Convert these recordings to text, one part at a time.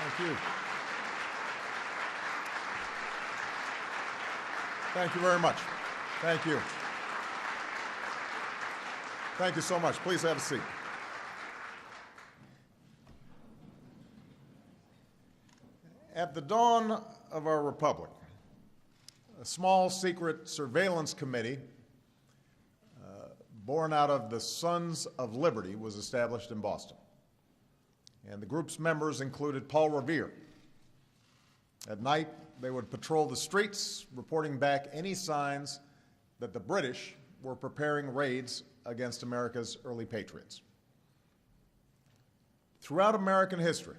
Thank you. Thank you very much. Thank you. Thank you so much. Please have a seat. At the dawn of our republic, a small secret surveillance committee born out of the Sons of Liberty was established in Boston. And the group's members included Paul Revere. At night, they would patrol the streets, reporting back any signs that the British were preparing raids against America's early patriots. Throughout American history,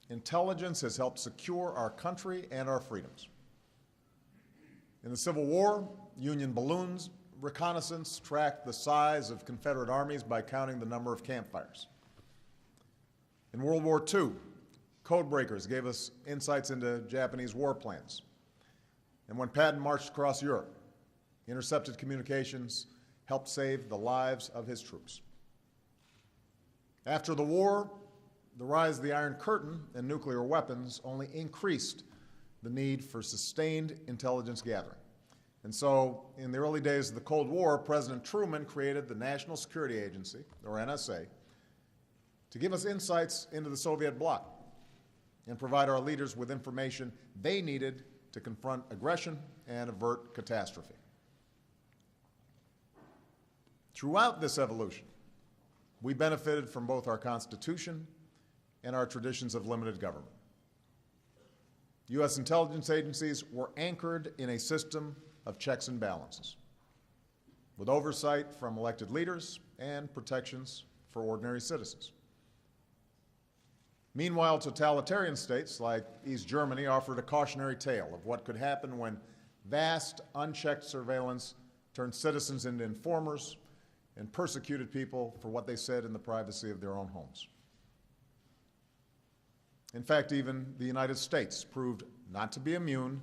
intelligence has helped secure our country and our freedoms. In the Civil War, Union balloons reconnaissance tracked the size of Confederate armies by counting the number of campfires. In World War II, code breakers gave us insights into Japanese war plans. And when Patton marched across Europe, intercepted communications helped save the lives of his troops. After the war, the rise of the Iron Curtain and nuclear weapons only increased the need for sustained intelligence gathering. And so, in the early days of the Cold War, President Truman created the National Security Agency, or NSA, to give us insights into the Soviet bloc and provide our leaders with information they needed to confront aggression and avert catastrophe. Throughout this evolution, we benefited from both our Constitution and our traditions of limited government. U.S. intelligence agencies were anchored in a system of checks and balances, with oversight from elected leaders and protections for ordinary citizens. Meanwhile, totalitarian states like East Germany offered a cautionary tale of what could happen when vast, unchecked surveillance turned citizens into informers and persecuted people for what they said in the privacy of their own homes. In fact, even the United States proved not to be immune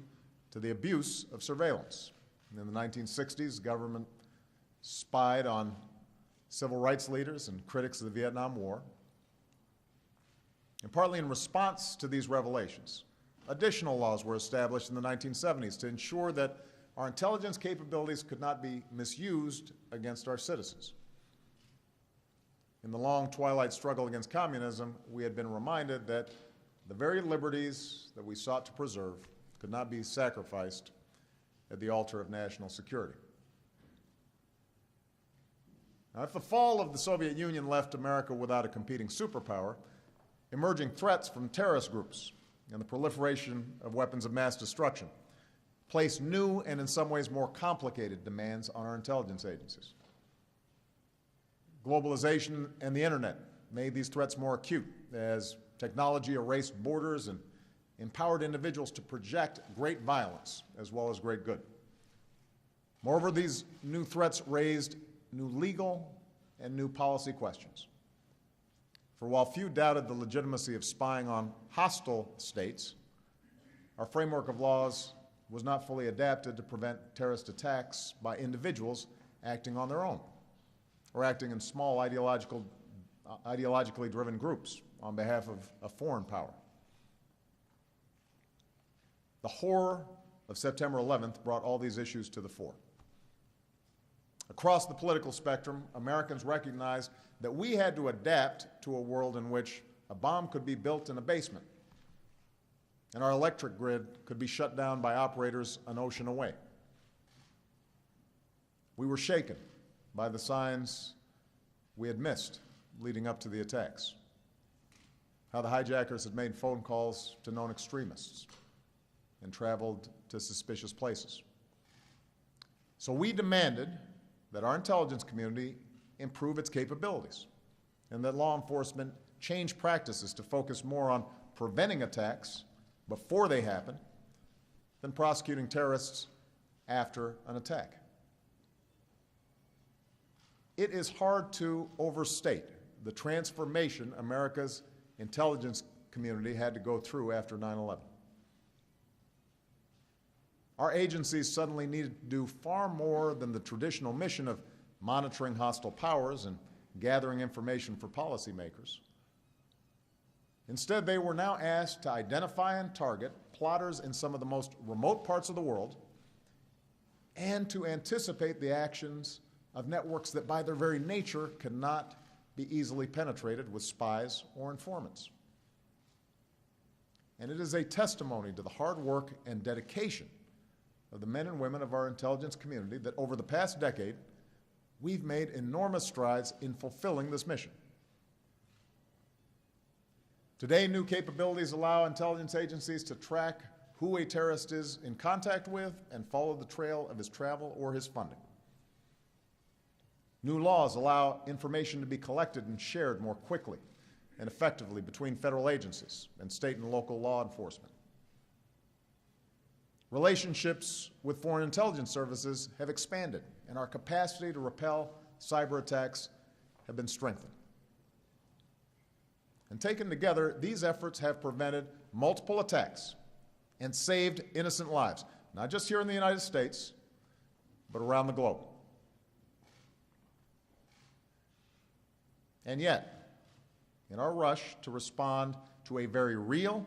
to the abuse of surveillance. In the 1960s, government spied on civil rights leaders and critics of the Vietnam War. And partly in response to these revelations, additional laws were established in the 1970s to ensure that our intelligence capabilities could not be misused against our citizens. In the long twilight struggle against communism, we had been reminded that the very liberties that we sought to preserve could not be sacrificed at the altar of national security. Now, if the fall of the Soviet Union left America without a competing superpower, emerging threats from terrorist groups and the proliferation of weapons of mass destruction placed new and in some ways more complicated demands on our intelligence agencies. Globalization and the internet made these threats more acute as technology erased borders and empowered individuals to project great violence as well as great good. Moreover, these new threats raised new legal and new policy questions. For while few doubted the legitimacy of spying on hostile states, our framework of laws was not fully adapted to prevent terrorist attacks by individuals acting on their own or acting in small ideologically driven groups on behalf of a foreign power. The horror of September 11th brought all these issues to the fore. Across the political spectrum, Americans recognized that we had to adapt to a world in which a bomb could be built in a basement and our electric grid could be shut down by operators an ocean away. We were shaken by the signs we had missed leading up to the attacks, how the hijackers had made phone calls to known extremists and traveled to suspicious places. So we demanded that our intelligence community improve its capabilities and that law enforcement change practices to focus more on preventing attacks before they happen than prosecuting terrorists after an attack. It is hard to overstate the transformation America's intelligence community had to go through after 9/11. Our agencies suddenly needed to do far more than the traditional mission of monitoring hostile powers and gathering information for policymakers. Instead, they were now asked to identify and target plotters in some of the most remote parts of the world and to anticipate the actions of networks that by their very nature cannot be easily penetrated with spies or informants. And it is a testimony to the hard work and dedication of the men and women of our intelligence community that over the past decade, we've made enormous strides in fulfilling this mission. Today, new capabilities allow intelligence agencies to track who a terrorist is in contact with and follow the trail of his travel or his funding. New laws allow information to be collected and shared more quickly and effectively between federal agencies and state and local law enforcement. Relationships with foreign intelligence services have expanded, and our capacity to repel cyber attacks have been strengthened. And taken together, these efforts have prevented multiple attacks and saved innocent lives, not just here in the United States, but around the globe. And yet, in our rush to respond to a very real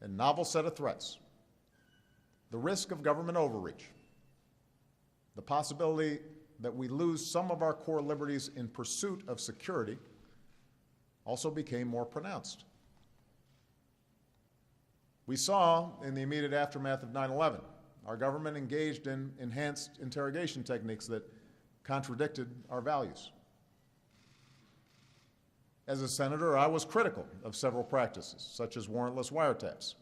and novel set of threats, the risk of government overreach, the possibility that we lose some of our core liberties in pursuit of security also became more pronounced. We saw in the immediate aftermath of 9/11, our government engaged in enhanced interrogation techniques that contradicted our values. As a senator, I was critical of several practices, such as warrantless wiretaps.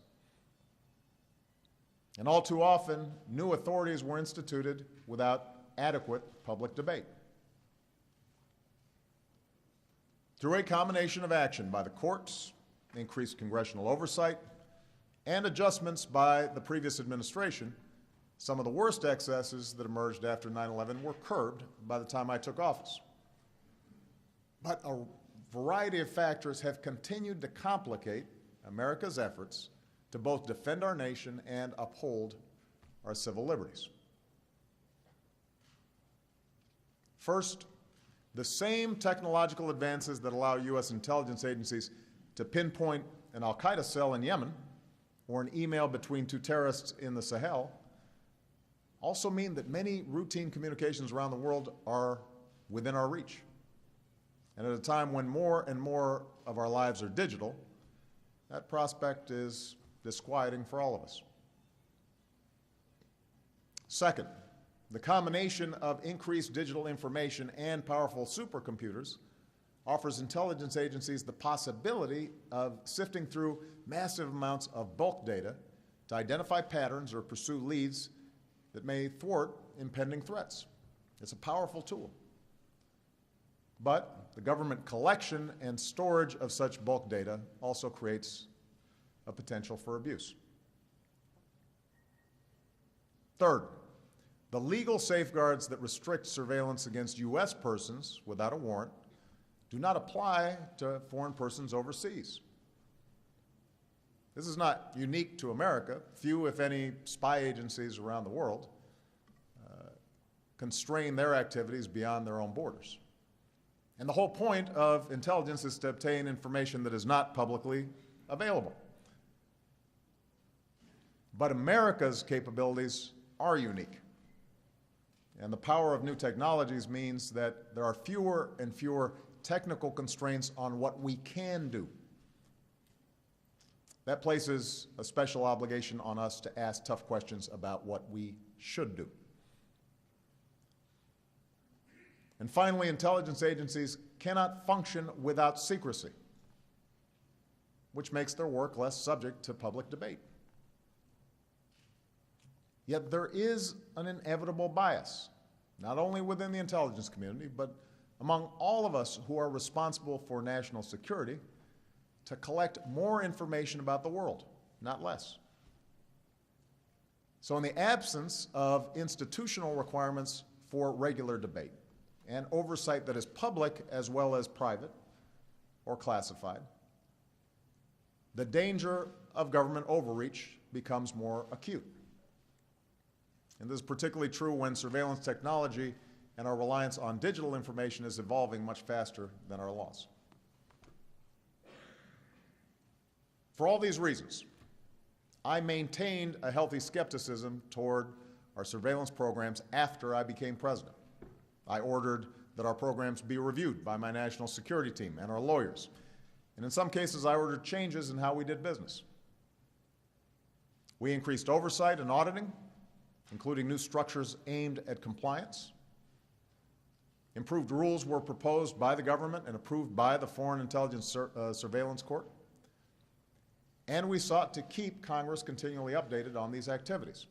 And all too often, new authorities were instituted without adequate public debate. Through a combination of action by the courts, increased congressional oversight, and adjustments by the previous administration, some of the worst excesses that emerged after 9/11 were curbed by the time I took office. But a variety of factors have continued to complicate America's efforts to both defend our nation and uphold our civil liberties. First, the same technological advances that allow U.S. intelligence agencies to pinpoint an al-Qaeda cell in Yemen or an email between two terrorists in the Sahel also mean that many routine communications around the world are within our reach. And at a time when more and more of our lives are digital, that prospect is disquieting for all of us. Second, the combination of increased digital information and powerful supercomputers offers intelligence agencies the possibility of sifting through massive amounts of bulk data to identify patterns or pursue leads that may thwart impending threats. It's a powerful tool. But the government collection and storage of such bulk data also creates a potential for abuse. Third, the legal safeguards that restrict surveillance against U.S. persons without a warrant do not apply to foreign persons overseas. This is not unique to America. Few, if any, spy agencies around the world constrain their activities beyond their own borders. And the whole point of intelligence is to obtain information that is not publicly available. But America's capabilities are unique. And the power of new technologies means that there are fewer and fewer technical constraints on what we can do. That places a special obligation on us to ask tough questions about what we should do. And finally, intelligence agencies cannot function without secrecy, which makes their work less subject to public debate. Yet there is an inevitable bias, not only within the intelligence community, but among all of us who are responsible for national security, to collect more information about the world, not less. So in the absence of institutional requirements for regular debate and oversight that is public as well as private or classified, the danger of government overreach becomes more acute. And this is particularly true when surveillance technology and our reliance on digital information is evolving much faster than our laws. For all these reasons, I maintained a healthy skepticism toward our surveillance programs after I became president. I ordered that our programs be reviewed by my national security team and our lawyers. And in some cases, I ordered changes in how we did business. We increased oversight and auditing, including new structures aimed at compliance. Improved rules were proposed by the government and approved by the Foreign Intelligence Surveillance Court. And we sought to keep Congress continually updated on these activities.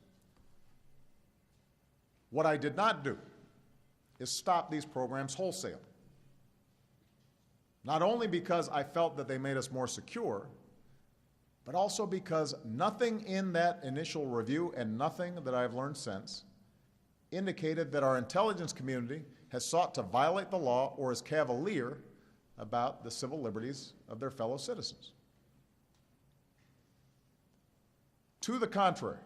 What I did not do is stop these programs wholesale. Not only because I felt that they made us more secure, but also because nothing in that initial review and nothing that I've learned since indicated that our intelligence community has sought to violate the law or is cavalier about the civil liberties of their fellow citizens. To the contrary,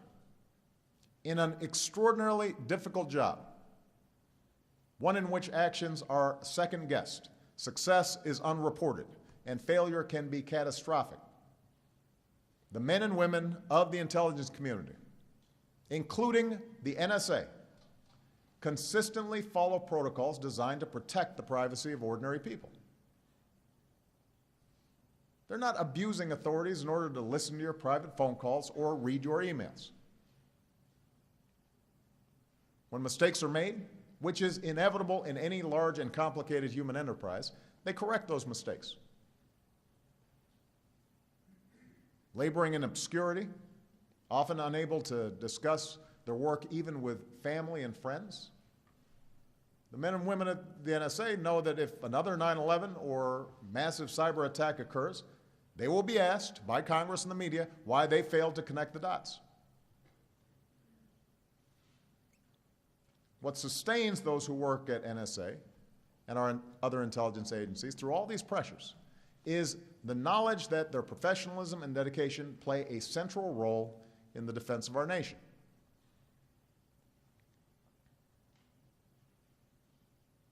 in an extraordinarily difficult job, one in which actions are second-guessed, success is unreported, and failure can be catastrophic, the men and women of the intelligence community, including the NSA, consistently follow protocols designed to protect the privacy of ordinary people. They're not abusing authorities in order to listen to your private phone calls or read your emails. When mistakes are made, which is inevitable in any large and complicated human enterprise, they correct those mistakes. Laboring in obscurity, often unable to discuss their work even with family and friends, the men and women at the NSA know that if another 9/11 or massive cyber attack occurs, they will be asked by Congress and the media why they failed to connect the dots. What sustains those who work at NSA and our other intelligence agencies through all these pressures is the knowledge that their professionalism and dedication play a central role in the defense of our nation.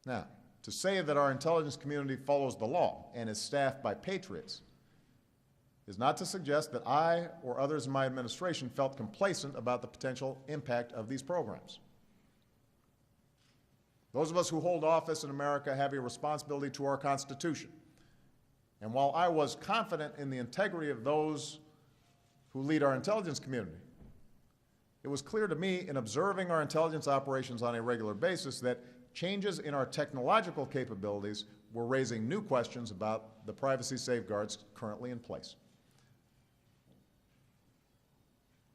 Now, to say that our intelligence community follows the law and is staffed by patriots is not to suggest that I or others in my administration felt complacent about the potential impact of these programs. Those of us who hold office in America have a responsibility to our Constitution. And while I was confident in the integrity of those who lead our intelligence community, it was clear to me in observing our intelligence operations on a regular basis that changes in our technological capabilities were raising new questions about the privacy safeguards currently in place.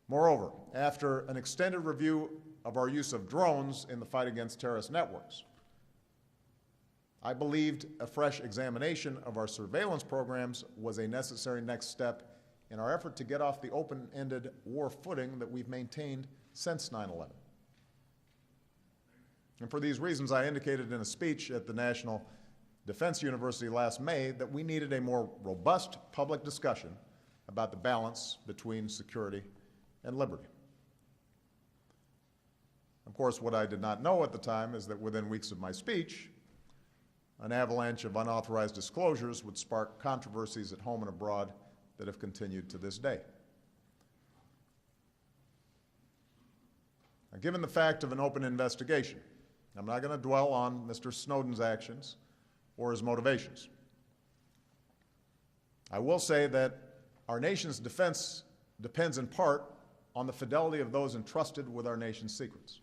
Moreover, after an extended review of our use of drones in the fight against terrorist networks, I believed a fresh examination of our surveillance programs was a necessary next step in our effort to get off the open-ended war footing that we've maintained since 9/11. And for these reasons, I indicated in a speech at the National Defense University last May that we needed a more robust public discussion about the balance between security and liberty. Of course, what I did not know at the time is that within weeks of my speech, an avalanche of unauthorized disclosures would spark controversies at home and abroad that have continued to this day. Now, given the fact of an open investigation, I'm not going to dwell on Mr. Snowden's actions or his motivations. I will say that our nation's defense depends in part on the fidelity of those entrusted with our nation's secrets.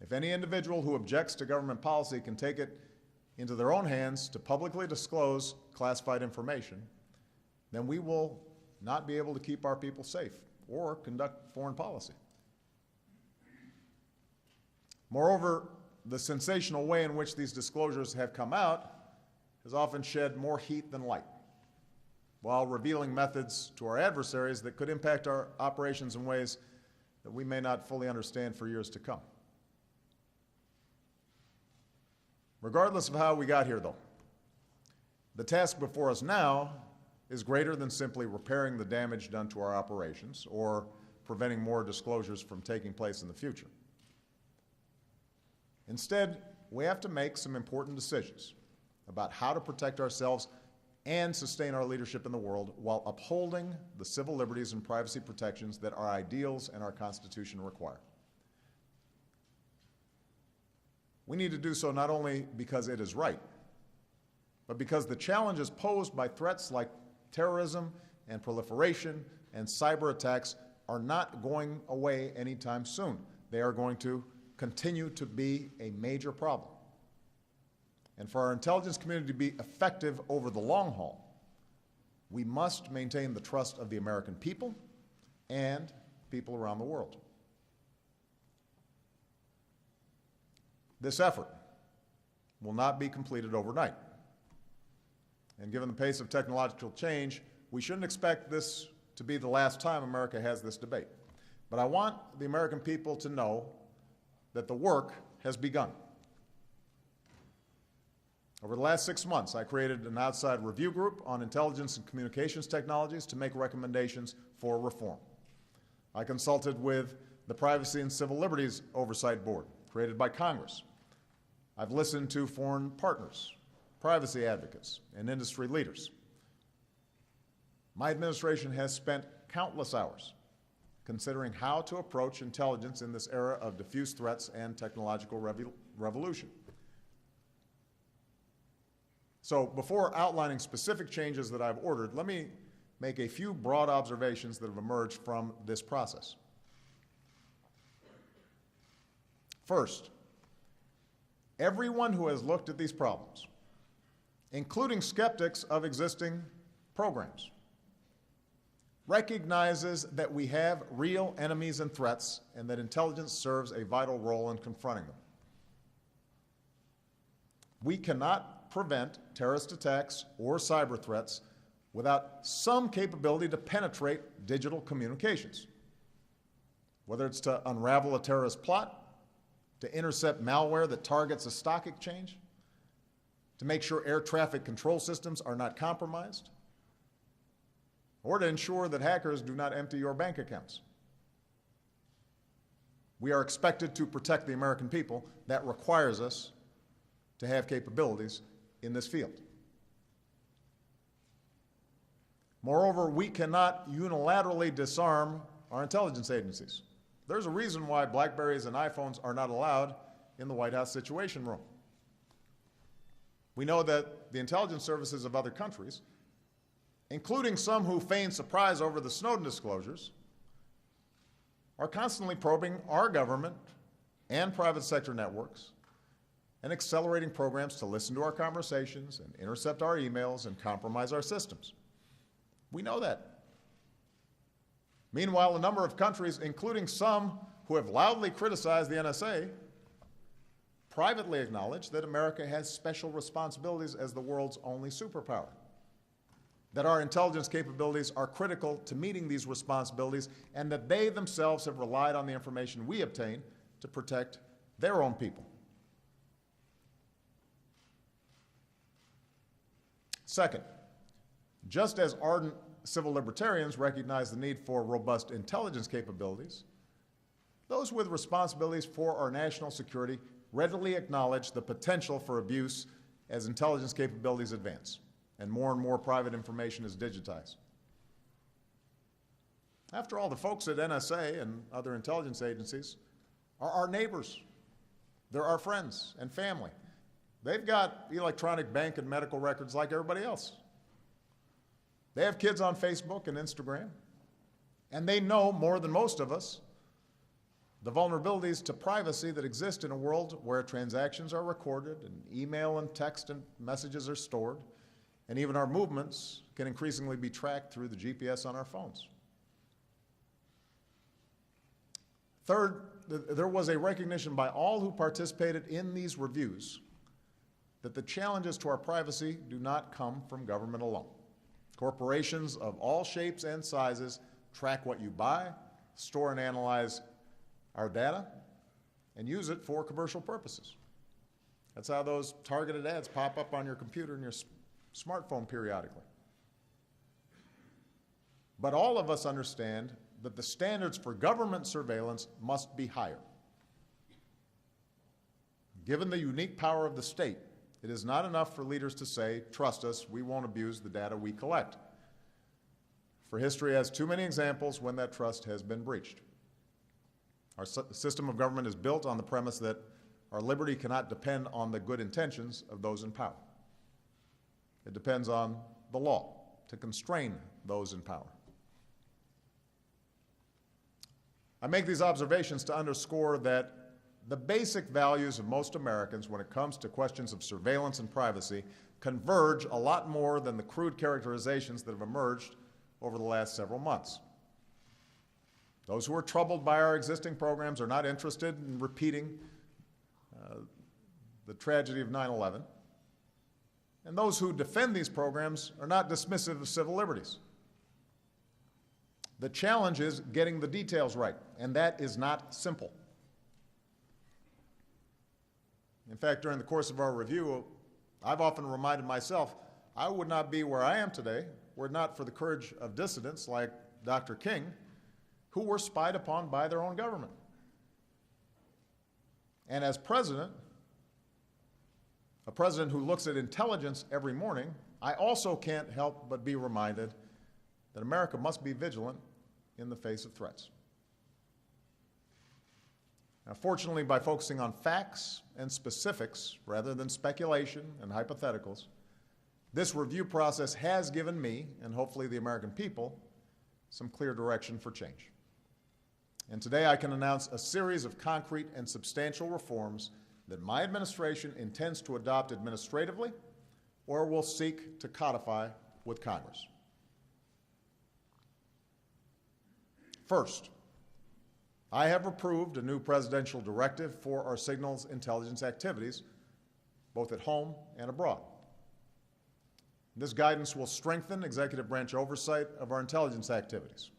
If any individual who objects to government policy can take it into their own hands to publicly disclose classified information, then we will not be able to keep our people safe or conduct foreign policy. Moreover, the sensational way in which these disclosures have come out has often shed more heat than light, while revealing methods to our adversaries that could impact our operations in ways that we may not fully understand for years to come. Regardless of how we got here, though, the task before us now is greater than simply repairing the damage done to our operations or preventing more disclosures from taking place in the future. Instead, we have to make some important decisions about how to protect ourselves and sustain our leadership in the world while upholding the civil liberties and privacy protections that our ideals and our Constitution require. We need to do so not only because it is right, but because the challenges posed by threats like terrorism and proliferation and cyber attacks are not going away anytime soon. They are going to continue to be a major problem. And for our intelligence community to be effective over the long haul, we must maintain the trust of the American people and people around the world. This effort will not be completed overnight. And given the pace of technological change, we shouldn't expect this to be the last time America has this debate. But I want the American people to know that the work has begun. Over the last 6 months, I created an outside review group on intelligence and communications technologies to make recommendations for reform. I consulted with the Privacy and Civil Liberties Oversight Board, created by Congress. I've listened to foreign partners, privacy advocates, and industry leaders. My administration has spent countless hours considering how to approach intelligence in this era of diffuse threats and technological revolution. So before outlining specific changes that I've ordered, let me make a few broad observations that have emerged from this process. First, everyone who has looked at these problems, including skeptics of existing programs, recognizes that we have real enemies and threats and that intelligence serves a vital role in confronting them. We cannot prevent terrorist attacks or cyber threats without some capability to penetrate digital communications, whether it's to unravel a terrorist plot, to intercept malware that targets a stock exchange, to make sure air traffic control systems are not compromised, or to ensure that hackers do not empty your bank accounts. We are expected to protect the American people. That requires us to have capabilities in this field. Moreover, we cannot unilaterally disarm our intelligence agencies. There's a reason why BlackBerries and iPhones are not allowed in the White House Situation Room. We know that the intelligence services of other countries, including some who feign surprise over the Snowden disclosures, are constantly probing our government and private sector networks and accelerating programs to listen to our conversations and intercept our emails and compromise our systems. We know that. Meanwhile, a number of countries, including some who have loudly criticized the NSA, privately acknowledge that America has special responsibilities as the world's only superpower, that our intelligence capabilities are critical to meeting these responsibilities, and that they themselves have relied on the information we obtain to protect their own people. Second, just as ardent civil libertarians recognize the need for robust intelligence capabilities, those with responsibilities for our national security readily acknowledge the potential for abuse as intelligence capabilities advance and more private information is digitized. After all, the folks at NSA and other intelligence agencies are our neighbors. They're our friends and family. They've got electronic bank and medical records like everybody else. They have kids on Facebook and Instagram, and they know more than most of us the vulnerabilities to privacy that exist in a world where transactions are recorded and email and text and messages are stored, and even our movements can increasingly be tracked through the GPS on our phones. Third, there was a recognition by all who participated in these reviews that the challenges to our privacy do not come from government alone. Corporations of all shapes and sizes track what you buy, store and analyze our data, and use it for commercial purposes. That's how those targeted ads pop up on your computer and your smartphone periodically. But all of us understand that the standards for government surveillance must be higher. Given the unique power of the state It is not enough for leaders to say, trust us, we won't abuse the data we collect. For history has too many examples when that trust has been breached. Our system of government is built on the premise that our liberty cannot depend on the good intentions of those in power. It depends on the law to constrain those in power. I make these observations to underscore that the basic values of most Americans when it comes to questions of surveillance and privacy converge a lot more than the crude characterizations that have emerged over the last several months. Those who are troubled by our existing programs are not interested in repeating the tragedy of 9/11. And those who defend these programs are not dismissive of civil liberties. The challenge is getting the details right, and that is not simple. In fact, during the course of our review, I've often reminded myself I would not be where I am today were it not for the courage of dissidents like Dr. King, who were spied upon by their own government. And as president, a president who looks at intelligence every morning, I also can't help but be reminded that America must be vigilant in the face of threats. Now, fortunately, by focusing on facts and specifics rather than speculation and hypotheticals, this review process has given me, and hopefully the American people, some clear direction for change. And today I can announce a series of concrete and substantial reforms that my administration intends to adopt administratively or will seek to codify with Congress. First, I have approved a new presidential directive for our signals intelligence activities, both at home and abroad. This guidance will strengthen executive branch oversight of our intelligence activities.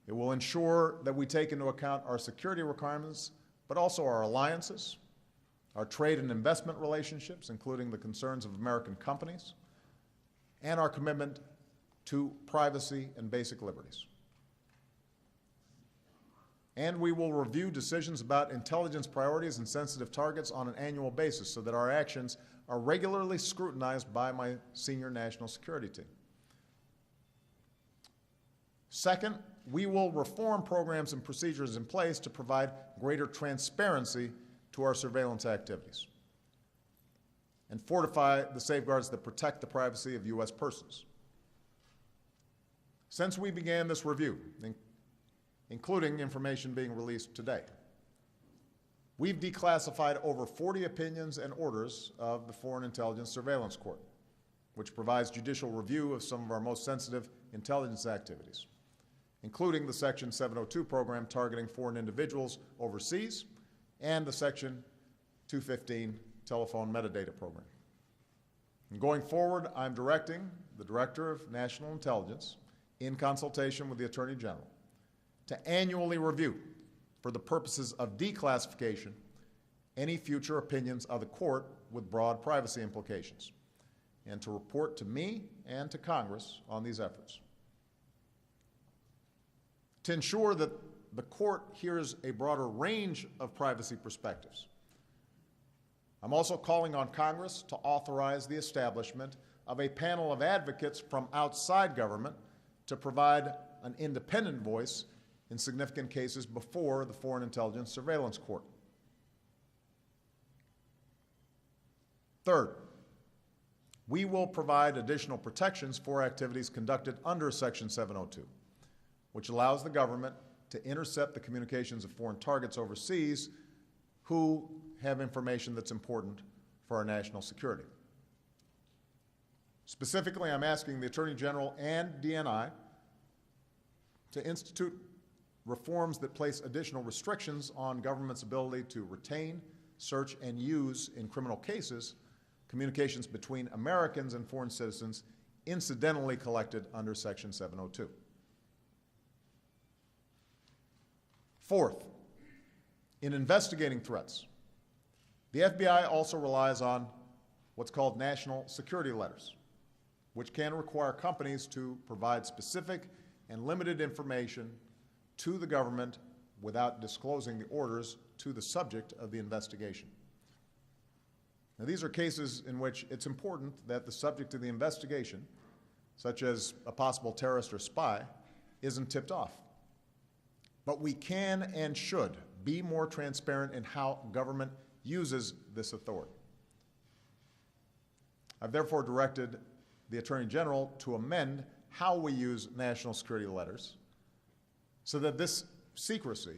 It will ensure that we take into account our security requirements, but also our alliances, our trade and investment relationships, including the concerns of American companies, and our commitment to privacy and basic liberties. And we will review decisions about intelligence priorities and sensitive targets on an annual basis so that our actions are regularly scrutinized by my senior national security team. Second, we will reform programs and procedures in place to provide greater transparency to our surveillance activities and fortify the safeguards that protect the privacy of U.S. persons. Since we began this review, including information being released today, we've declassified over 40 opinions and orders of the Foreign Intelligence Surveillance Court, which provides judicial review of some of our most sensitive intelligence activities, including the Section 702 program targeting foreign individuals overseas and the Section 215 telephone metadata program. And going forward, I'm directing the Director of National Intelligence, in consultation with the Attorney General, to annually review, for the purposes of declassification, any future opinions of the court with broad privacy implications, and to report to me and to Congress on these efforts. To ensure that the court hears a broader range of privacy perspectives, I'm also calling on Congress to authorize the establishment of a panel of advocates from outside government to provide an independent voice in significant cases before the Foreign Intelligence Surveillance Court. Third, we will provide additional protections for activities conducted under Section 702, which allows the government to intercept the communications of foreign targets overseas who have information that's important for our national security. Specifically, I'm asking the Attorney General and DNI to institute reforms that place additional restrictions on government's ability to retain, search, and use in criminal cases communications between Americans and foreign citizens incidentally collected under Section 702. Fourth, in investigating threats, the FBI also relies on what's called national security letters, which can require companies to provide specific and limited information to the government without disclosing the orders to the subject of the investigation. Now, these are cases in which it's important that the subject of the investigation, such as a possible terrorist or spy, isn't tipped off. But we can and should be more transparent in how government uses this authority. I've therefore directed the Attorney General to amend how we use national security letters so that this secrecy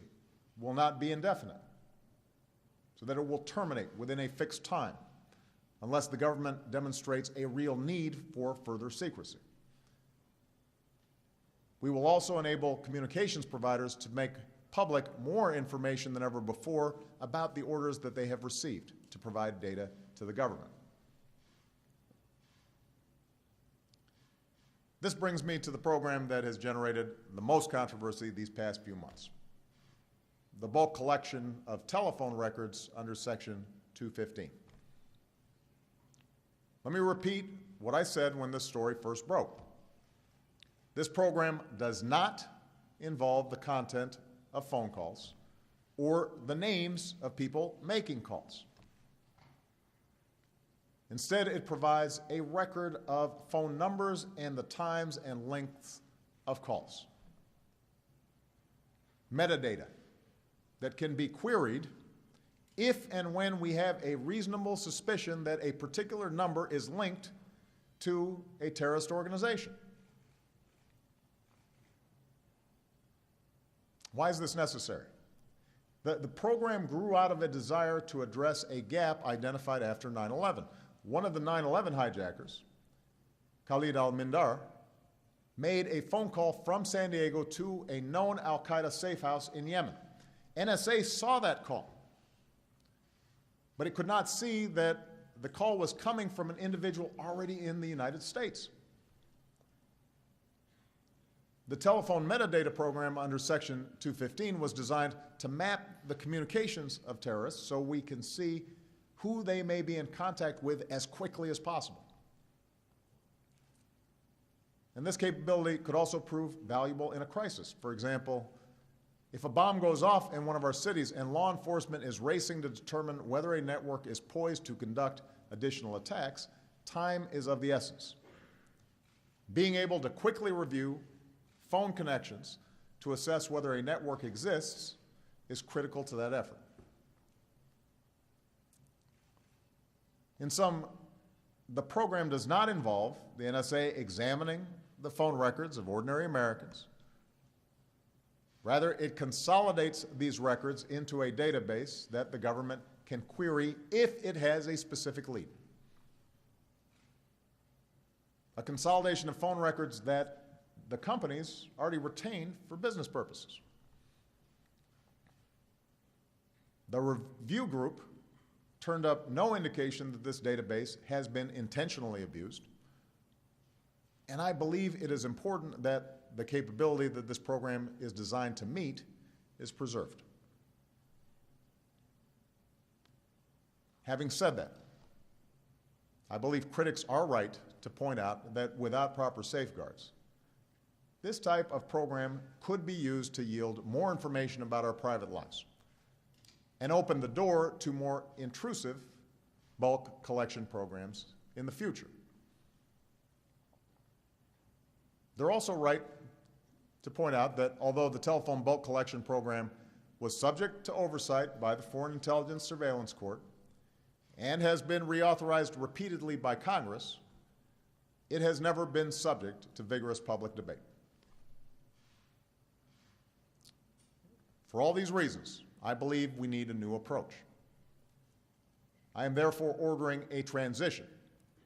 will not be indefinite, so that it will terminate within a fixed time unless the government demonstrates a real need for further secrecy. We will also enable communications providers to make public more information than ever before about the orders that they have received to provide data to the government. This brings me to the program that has generated the most controversy these past few months: the bulk collection of telephone records under Section 215. Let me repeat what I said when this story first broke. This program does not involve the content of phone calls or the names of people making calls. Instead, it provides a record of phone numbers and the times and lengths of calls. Metadata that can be queried if and when we have a reasonable suspicion that a particular number is linked to a terrorist organization. Why is this necessary? The program grew out of a desire to address a gap identified after 9/11. One of the 9/11 hijackers, Khalid al-Mindar, made a phone call from San Diego to a known al-Qaeda safe house in Yemen. NSA saw that call, but it could not see that the call was coming from an individual already in the United States. The telephone metadata program under Section 215 was designed to map the communications of terrorists so we can see who they may be in contact with as quickly as possible. And this capability could also prove valuable in a crisis. For example, if a bomb goes off in one of our cities and law enforcement is racing to determine whether a network is poised to conduct additional attacks, time is of the essence. Being able to quickly review phone connections to assess whether a network exists is critical to that effort. In sum, the program does not involve the NSA examining the phone records of ordinary Americans. Rather, it consolidates these records into a database that the government can query if it has a specific lead. A consolidation of phone records that the companies already retain for business purposes. The review group turned up no indication that this database has been intentionally abused, and I believe it is important that the capability that this program is designed to meet is preserved. Having said that, I believe critics are right to point out that without proper safeguards, this type of program could be used to yield more information about our private lives and open the door to more intrusive bulk collection programs in the future. They're also right to point out that although the telephone bulk collection program was subject to oversight by the Foreign Intelligence Surveillance Court and has been reauthorized repeatedly by Congress, it has never been subject to vigorous public debate. For all these reasons, I believe we need a new approach. I am therefore ordering a transition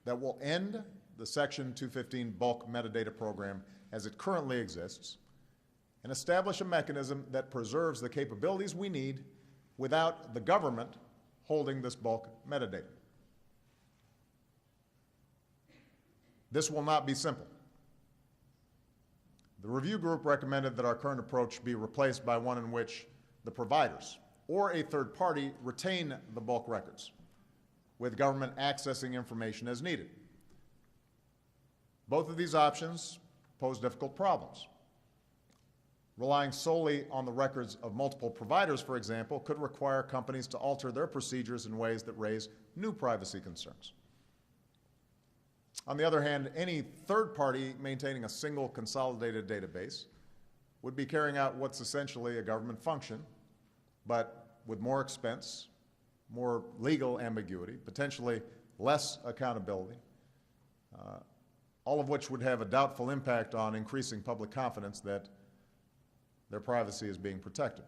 that will end the Section 215 bulk metadata program as it currently exists and establish a mechanism that preserves the capabilities we need without the government holding this bulk metadata. This will not be simple. The review group recommended that our current approach be replaced by one in which the providers or a third party retain the bulk records, with government accessing information as needed. Both of these options pose difficult problems. Relying solely on the records of multiple providers, for example, could require companies to alter their procedures in ways that raise new privacy concerns. On the other hand, any third party maintaining a single consolidated database would be carrying out what's essentially a government function, but with more expense, more legal ambiguity, potentially less accountability, all of which would have a doubtful impact on increasing public confidence that their privacy is being protected.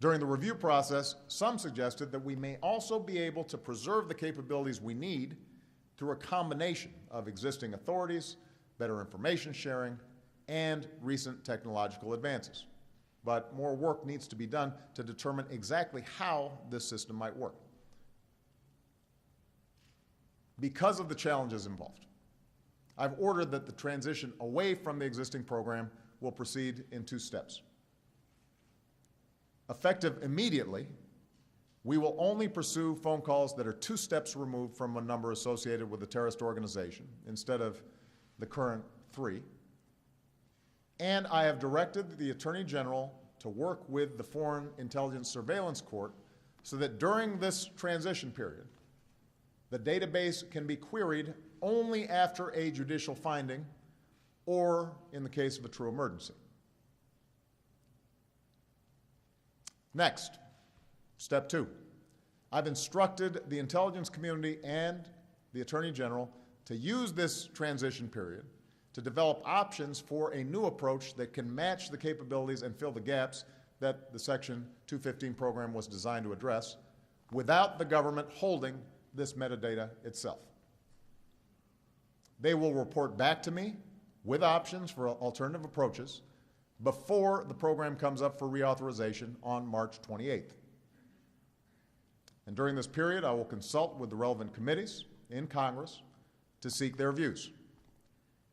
During the review process, some suggested that we may also be able to preserve the capabilities we need through a combination of existing authorities, better information sharing, and recent technological advances. But more work needs to be done to determine exactly how this system might work. Because of the challenges involved, I've ordered that the transition away from the existing program will proceed in 2 steps. Effective immediately, we will only pursue phone calls that are 2 steps removed from a number associated with a terrorist organization instead of the current 3. And I have directed the Attorney General to work with the Foreign Intelligence Surveillance Court so that during this transition period, the database can be queried only after a judicial finding or in the case of a true emergency. Next, step 2. I've instructed the intelligence community and the Attorney General to use this transition period to develop options for a new approach that can match the capabilities and fill the gaps that the Section 215 program was designed to address without the government holding this metadata itself. They will report back to me with options for alternative approaches before the program comes up for reauthorization on March 28th. And during this period, I will consult with the relevant committees in Congress to seek their views,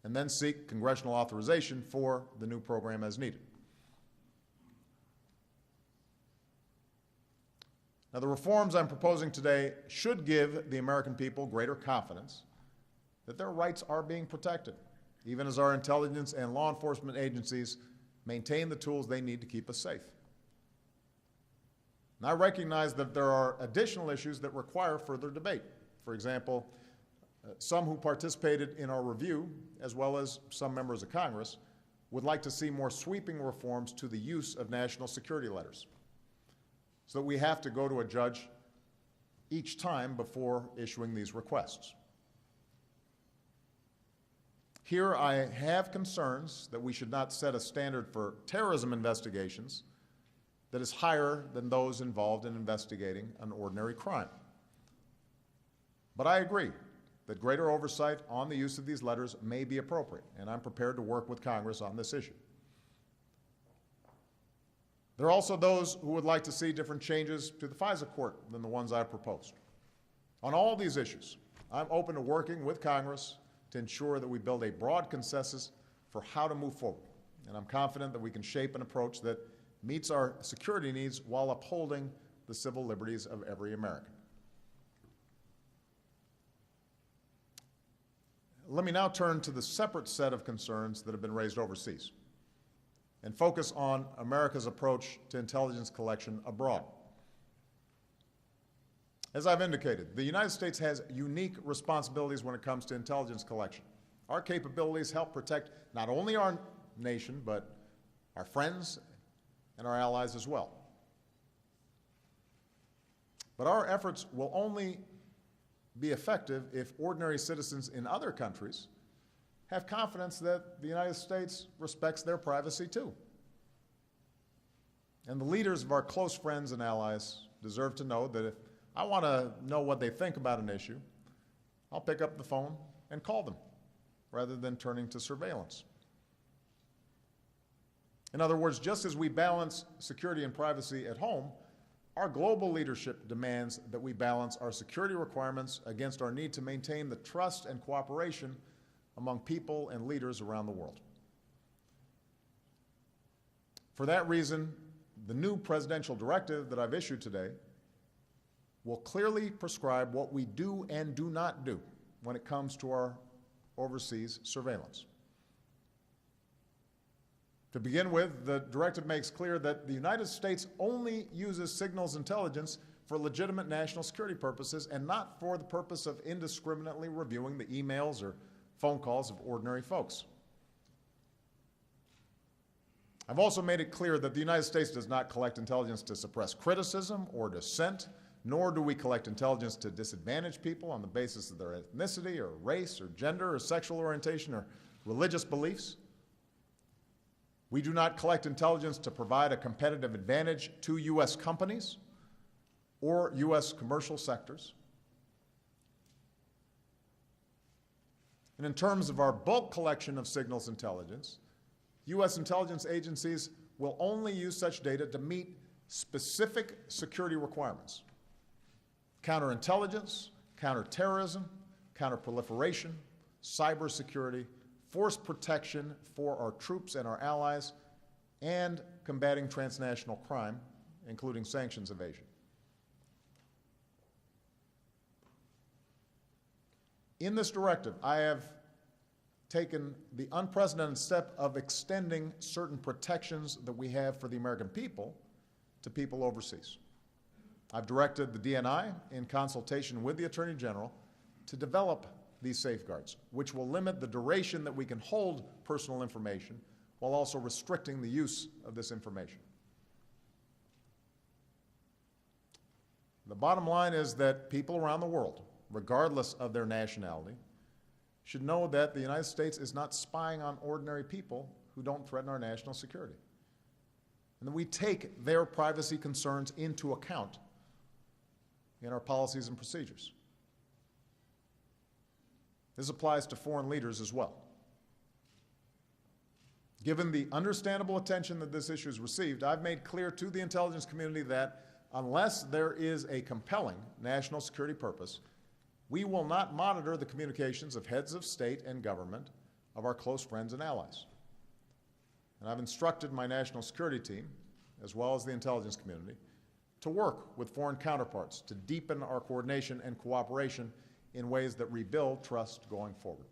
and then seek congressional authorization for the new program as needed. Now, the reforms I'm proposing today should give the American people greater confidence that their rights are being protected, even as our intelligence and law enforcement agencies maintain the tools they need to keep us safe. And I recognize that there are additional issues that require further debate. For example, some who participated in our review, as well as some members of Congress, would like to see more sweeping reforms to the use of national security letters, so that we have to go to a judge each time before issuing these requests. Here I have concerns that we should not set a standard for terrorism investigations that is higher than those involved in investigating an ordinary crime. But I agree that greater oversight on the use of these letters may be appropriate, and I'm prepared to work with Congress on this issue. There are also those who would like to see different changes to the FISA court than the ones I've proposed. On all these issues, I'm open to working with Congress to ensure that we build a broad consensus for how to move forward. And I'm confident that we can shape an approach that meets our security needs while upholding the civil liberties of every American. Let me now turn to the separate set of concerns that have been raised overseas and focus on America's approach to intelligence collection abroad. As I've indicated, the United States has unique responsibilities when it comes to intelligence collection. Our capabilities help protect not only our nation, but our friends and our allies as well. But our efforts will only be effective if ordinary citizens in other countries have confidence that the United States respects their privacy too. And the leaders of our close friends and allies deserve to know that if I want to know what they think about an issue, I'll pick up the phone and call them rather than turning to surveillance. In other words, just as we balance security and privacy at home, our global leadership demands that we balance our security requirements against our need to maintain the trust and cooperation among people and leaders around the world. For that reason, the new presidential directive that I've issued today will clearly prescribe what we do and do not do when it comes to our overseas surveillance. To begin with, the directive makes clear that the United States only uses signals intelligence for legitimate national security purposes and not for the purpose of indiscriminately reviewing the emails or phone calls of ordinary folks. I've also made it clear that the United States does not collect intelligence to suppress criticism or dissent, nor do we collect intelligence to disadvantage people on the basis of their ethnicity or race or gender or sexual orientation or religious beliefs. We do not collect intelligence to provide a competitive advantage to U.S. companies or U.S. commercial sectors. And in terms of our bulk collection of signals intelligence, U.S. intelligence agencies will only use such data to meet specific security requirements: counterintelligence, counterterrorism, counterproliferation, cybersecurity, force protection for our troops and our allies, and combating transnational crime, including sanctions evasion. In this directive, I have taken the unprecedented step of extending certain protections that we have for the American people to people overseas. I've directed the DNI, in consultation with the Attorney General, to develop these safeguards, which will limit the duration that we can hold personal information while also restricting the use of this information. The bottom line is that people around the world, regardless of their nationality, should know that the United States is not spying on ordinary people who don't threaten our national security, and that we take their privacy concerns into account in our policies and procedures. This applies to foreign leaders as well. Given the understandable attention that this issue has received, I've made clear to the intelligence community that unless there is a compelling national security purpose, we will not monitor the communications of heads of state and government of our close friends and allies. And I've instructed my national security team, as well as the intelligence community, to work with foreign counterparts to deepen our coordination and cooperation in ways that rebuild trust going forward.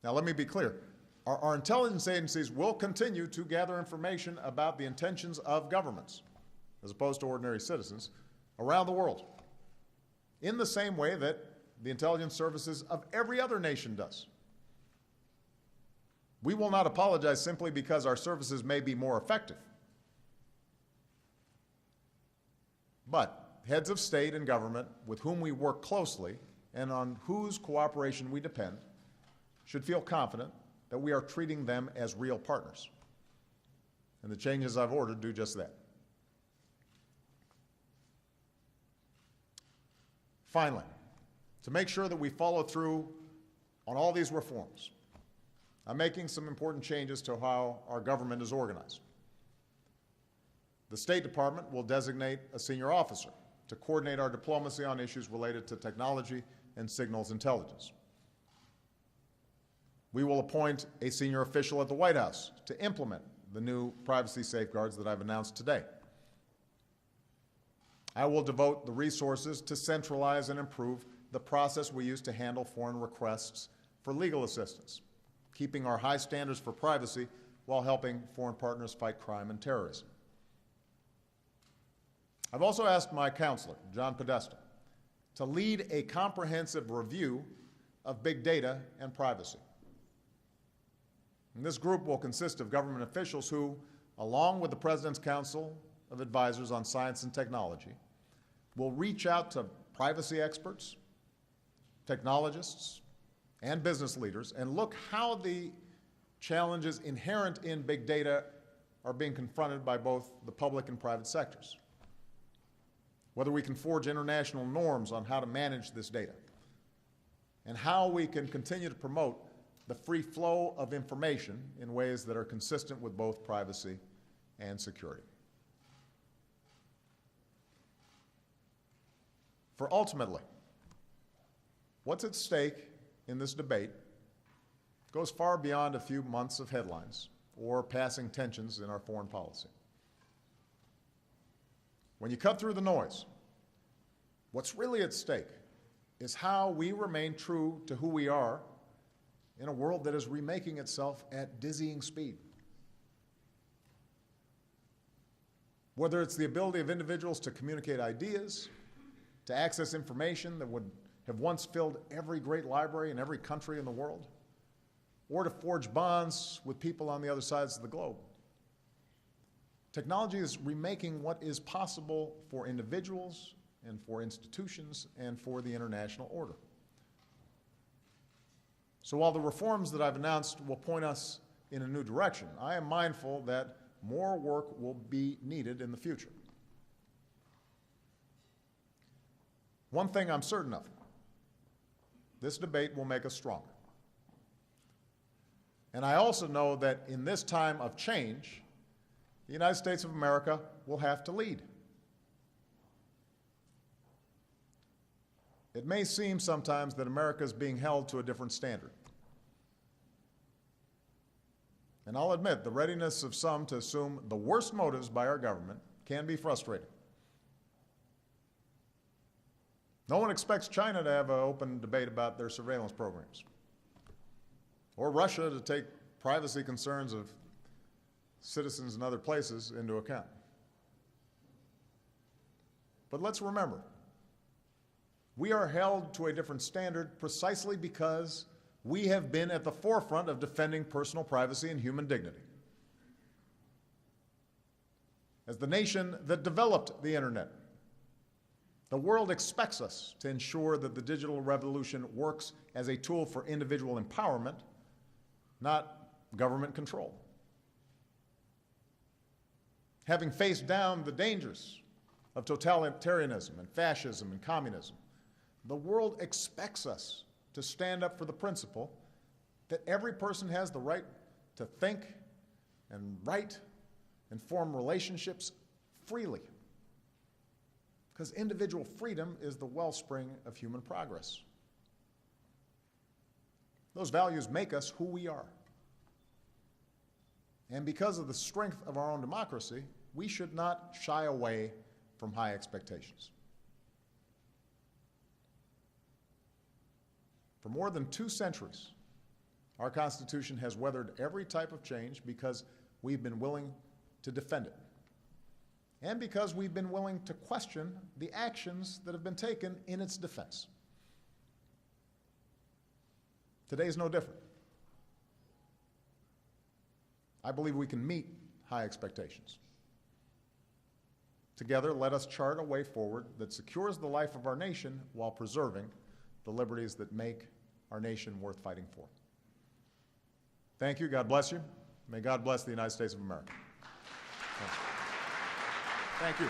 Now, let me be clear. Our intelligence agencies will continue to gather information about the intentions of governments, as opposed to ordinary citizens, around the world, in the same way that the intelligence services of every other nation does. We will not apologize simply because our services may be more effective. But heads of state and government with whom we work closely and on whose cooperation we depend should feel confident that we are treating them as real partners. And the changes I've ordered do just that. Finally, to make sure that we follow through on all these reforms, I'm making some important changes to how our government is organized. The State Department will designate a senior officer to coordinate our diplomacy on issues related to technology and signals intelligence. We will appoint a senior official at the White House to implement the new privacy safeguards that I've announced today. I will devote the resources to centralize and improve the process we use to handle foreign requests for legal assistance, keeping our high standards for privacy while helping foreign partners fight crime and terrorism. I've also asked my counselor, John Podesta, to lead a comprehensive review of big data and privacy. And this group will consist of government officials who, along with the President's Council of Advisors on Science and Technology, will reach out to privacy experts, technologists, and business leaders and look how the challenges inherent in big data are being confronted by both the public and private sectors. Whether we can forge international norms on how to manage this data, and how we can continue to promote the free flow of information in ways that are consistent with both privacy and security. For ultimately, what's at stake in this debate goes far beyond a few months of headlines or passing tensions in our foreign policy. When you cut through the noise, what's really at stake is how we remain true to who we are in a world that is remaking itself at dizzying speed. Whether it's the ability of individuals to communicate ideas, to access information that would have once filled every great library in every country in the world, or to forge bonds with people on the other sides of the globe. Technology is remaking what is possible for individuals and for institutions and for the international order. So while the reforms that I've announced will point us in a new direction, I am mindful that more work will be needed in the future. One thing I'm certain of, this debate will make us stronger. And I also know that in this time of change, the United States of America will have to lead. It may seem sometimes that America is being held to a different standard. And I'll admit, the readiness of some to assume the worst motives by our government can be frustrating. No one expects China to have an open debate about their surveillance programs, or Russia to take privacy concerns of citizens in other places into account. But let's remember, we are held to a different standard precisely because we have been at the forefront of defending personal privacy and human dignity. As the nation that developed the internet, the world expects us to ensure that the digital revolution works as a tool for individual empowerment, not government control. Having faced down the dangers of totalitarianism and fascism and communism, the world expects us to stand up for the principle that every person has the right to think and write and form relationships freely, because individual freedom is the wellspring of human progress. Those values make us who we are. And because of the strength of our own democracy, we should not shy away from high expectations. For more than 2 centuries, our Constitution has weathered every type of change because we've been willing to defend it, and because we've been willing to question the actions that have been taken in its defense. Today is no different. I believe we can meet high expectations. Together, let us chart a way forward that secures the life of our nation while preserving the liberties that make our nation worth fighting for. Thank you. God bless you. May God bless the United States of America. Thank you.